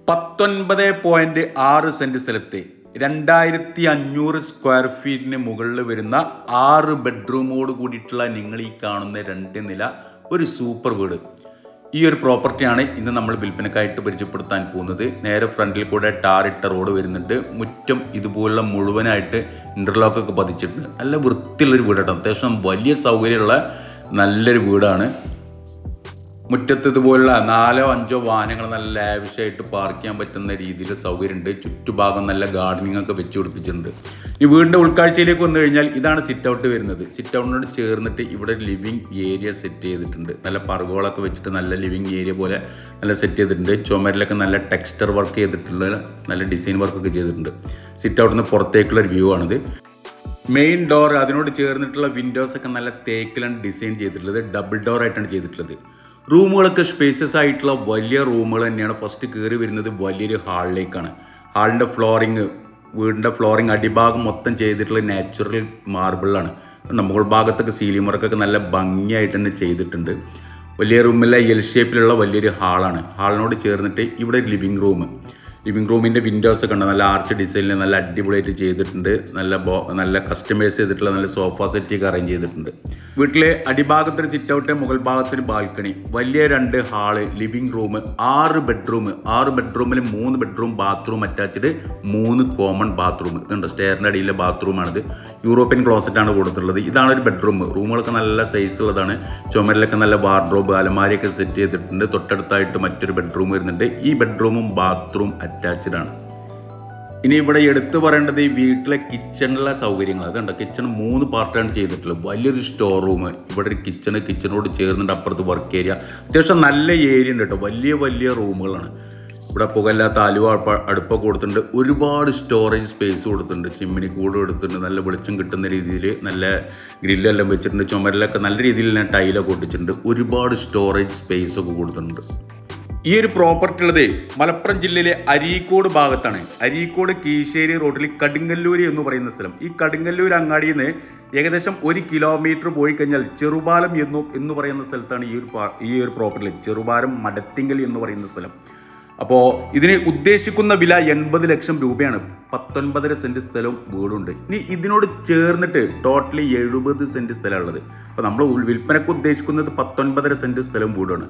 19.6 saint സ്ഥലത്ത് 2500 square ഫീറ്റിന് മുകളിൽ വരുന്ന 6 ബെഡ്റൂമോട് കൂടിയിട്ടുള്ള നിങ്ങൾ ഈ കാണുന്ന 2 നില ഒരു സൂപ്പർ വീട്. ഈ ഒരു പ്രോപ്പർട്ടിയാണ് ഇന്ന് നമ്മൾ വിൽപ്പനക്കായിട്ട് പരിചയപ്പെടുത്താൻ പോകുന്നത്. നേരെ ഫ്രണ്ടിൽ കൂടെ ടാറിട്ട റോഡ് വരുന്നുണ്ട്. മുറ്റം ഇതുപോലുള്ള മുഴുവനായിട്ട് ഇൻ്റർലോക്കൊക്കെ പതിച്ചിട്ടുണ്ട്. നല്ല വൃത്തിയുള്ളൊരു വീടാണ്. അത്യാവശ്യം വലിയ സൗകര്യമുള്ള നല്ലൊരു വീടാണ്. മുറ്റത്ത് ഇതുപോലുള്ള 4-5 വാഹനങ്ങൾ നല്ല ലാവിഷായിട്ട് പാർക്ക് ചെയ്യാൻ പറ്റുന്ന രീതിയിൽ സൗകര്യമുണ്ട്. ചുറ്റുഭാഗം നല്ല ഗാർഡനിങ് ഒക്കെ വെച്ച് പിടിപ്പിച്ചിട്ടുണ്ട്. ഈ വീടിൻ്റെ ഉൾക്കാഴ്ചയിലേക്ക് വന്നു കഴിഞ്ഞാൽ ഇതാണ് സിറ്റ് ഔട്ട് വരുന്നത്. സിറ്റ് ഔട്ടിനോട് ചേർന്നിട്ട് ഇവിടെ ഒരു ലിവിങ് ഏരിയ സെറ്റ് ചെയ്തിട്ടുണ്ട്. നല്ല പർഗോളൊക്കെ വെച്ചിട്ട് നല്ല ലിവിങ് ഏരിയ പോലെ നല്ല സെറ്റ് ചെയ്തിട്ടുണ്ട്. ചുമരിലൊക്കെ നല്ല ടെക്സ്ചർ വർക്ക് ചെയ്തിട്ടുള്ള നല്ല ഡിസൈൻ വർക്കൊക്കെ ചെയ്തിട്ടുണ്ട്. സിറ്റ് ഔട്ടിൽ നിന്ന് പുറത്തേക്കുള്ള ഒരു വ്യൂ ആണിത്. മെയിൻ ഡോർ അതിനോട് ചേർന്നിട്ടുള്ള വിൻഡോസൊക്കെ നല്ല തേക്കിലാണ് ഡിസൈൻ ചെയ്തിട്ടുള്ളത്. ഡബിൾ ഡോർ ആയിട്ടാണ് ചെയ്തിട്ടുള്ളത്. റൂമുകളൊക്കെ സ്പേസസ് ആയിട്ടുള്ള വലിയ റൂമുകൾ തന്നെയാണ്. ഫസ്റ്റ് കയറി വരുന്നത് വലിയൊരു ഹാളിലേക്കാണ്. ഹാളിൻ്റെ വീടിൻ്റെ ഫ്ലോറിങ് അടിഭാഗം മൊത്തം ചെയ്തിട്ടുള്ള നാച്ചുറൽ മാർബിളാണ്. മുകൾ ഭാഗത്തൊക്കെ സീലിംഗ് വർക്കൊക്കെ നല്ല ഭംഗിയായിട്ട് തന്നെ ചെയ്തിട്ടുണ്ട്. വലിയ റൂമിലെ എൽ ഷേപ്പിലുള്ള വലിയൊരു ഹാളാണ്. ഹാളിനോട് ചേർന്നിട്ട് ഇവിടെ ഒരു ലിവിങ് റൂമിൻ്റെ വിൻഡോസൊക്കെ ഉണ്ട്. നല്ല ആർച്ച് ഡിസൈനിൽ നല്ല അടിപൊളിയായിട്ട് ചെയ്തിട്ടുണ്ട്. നല്ല കസ്റ്റമൈസ് ചെയ്തിട്ടുള്ള നല്ല സോഫ സെറ്റൊക്കെ അറേഞ്ച് ചെയ്തിട്ടുണ്ട്. വീട്ടിലെ അടിഭാഗത്തൊരു സിറ്റ് ഔട്ട്, മുകൾ ഭാഗത്തൊരു ബാൽക്കണി, വലിയ 2 ഹാള്, ലിവിങ് റൂം, 6 ബെഡ്റൂമിൽ 3 bedroom, bathroom attached, 3 common bathroom. ഇതുണ്ട് സ്റ്റെയറിൻ്റെ അടിയിലെ ബാത്റൂമാണിത്. യൂറോപ്യൻ ക്ലോസറ്റാണ് കൊടുത്തിട്ടുള്ളത്. ഇതാണ് ഒരു ബെഡ്റൂം. റൂമുകളൊക്കെ നല്ല സൈസ് ഉള്ളതാണ്. ചുമരിലൊക്കെ നല്ല വാർഡ്രോബ്, അലമാരിയൊക്കെ സെറ്റ് ചെയ്തിട്ടുണ്ട്. തൊട്ടടുത്തായിട്ട് മറ്റൊരു ബെഡ്റൂം വരുന്നുണ്ട്. ഈ ബെഡ്റൂമും ബാത്റൂം അറ്റാച്ച്ഡ് ആണ്. ഇനി ഇവിടെ എടുത്തു പറയേണ്ടത് ഈ വീട്ടിലെ കിച്ചണിലെ സൗകര്യങ്ങൾ. അതുണ്ട്, കിച്ചൺ 3 പാർട്ടാണ് ചെയ്തിട്ടുള്ളത്. വലിയൊരു സ്റ്റോർ റൂം, ഇവിടെ ഒരു കിച്ചണോട് ചേർന്നിട്ട് അപ്പുറത്ത് വർക്ക് ഏരിയ. അത്യാവശ്യം നല്ല ഏരിയ ഉണ്ട് കേട്ടോ. വലിയ റൂമുകളാണ്. ഇവിടെ പുകയില്ലാത്ത അടുപ്പൊക്കെ കൊടുത്തിട്ടുണ്ട്. ഒരുപാട് സ്റ്റോറേജ് സ്പേസ് കൊടുത്തിട്ടുണ്ട്. ചിമ്മിനി കൂട് കൊടുത്തിട്ടുണ്ട്. നല്ല വെളിച്ചം കിട്ടുന്ന രീതിയിൽ നല്ല ഗ്രില്ലെല്ലാം വെച്ചിട്ടുണ്ട്. ചുമരിലൊക്കെ നല്ല രീതിയിൽ തന്നെ ടൈലൊക്കെ ഒട്ടിച്ചിട്ടുണ്ട്. ഒരുപാട് സ്റ്റോറേജ് സ്പേസ് ഒക്കെ കൊടുത്തിട്ടുണ്ട്. ഈ ഒരു പ്രോപ്പർട്ടി ഉള്ളത് മലപ്പുറം ജില്ലയിലെ അരീക്കോട് ഭാഗത്താണ്. അരീക്കോട് കീശ്ശേരി റോഡിൽ കടുങ്ങല്ലൂർ എന്ന് പറയുന്ന സ്ഥലം. ഈ കടുങ്ങല്ലൂർ അങ്ങാടിയിൽ നിന്ന് ഏകദേശം 1 കിലോമീറ്റർ പോയി കഴിഞ്ഞാൽ ചെറുപാലം എന്ന് പറയുന്ന സ്ഥലത്താണ് ഈ ഒരു പ്രോപ്പർട്ടി. ചെറുപാലം മടത്തിങ്കൽ എന്ന് പറയുന്ന സ്ഥലം. അപ്പോൾ ഇതിന് ഉദ്ദേശിക്കുന്ന വില 80 ലക്ഷം രൂപയാണ്. 19.5 സെൻറ്റ് സ്ഥലവും വീടുണ്ട്. ഇനി ഇതിനോട് ചേർന്നിട്ട് ടോട്ടലി 70 സെൻറ്റ് സ്ഥലമുള്ളത്. അപ്പോൾ നമ്മൾ വിൽപ്പനയ്ക്ക് ഉദ്ദേശിക്കുന്നത് 19.5 സെൻറ്റ് സ്ഥലവും വീടാണ്.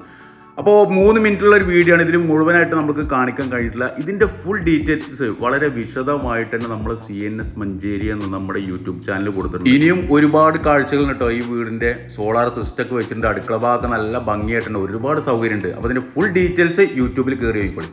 അപ്പോൾ 3 മിനിറ്റുള്ള ഒരു വീഡിയോ ആണ്. ഇതിൽ മുഴുവനായിട്ട് നമുക്ക് കാണിക്കാൻ കഴിയില്ല. ഇതിൻ്റെ ഫുൾ ഡീറ്റെയിൽസ് വളരെ വിശദമായിട്ട് തന്നെ നമ്മൾ CNS മഞ്ചേരി എന്ന നമ്മുടെ യൂട്യൂബ് ചാനൽ കൊടുത്തിട്ടുണ്ട്. ഇനിയും ഒരുപാട് കാഴ്ചകൾ കേട്ടോ. ഈ വീടിൻ്റെ സോളാർ സിസ്റ്റം ഒക്കെ വെച്ചിട്ടുണ്ട്. അടുക്കള ഭാഗത്ത് നല്ല ഭംഗിയായിട്ടുണ്ട്. ഒരുപാട് സൗകര്യമുണ്ട്. അപ്പോൾ ഇതിൻ്റെ ഫുൾ ഡീറ്റെയിൽസ് യൂട്യൂബിൽ കയറി നോക്കിക്കോളൂ.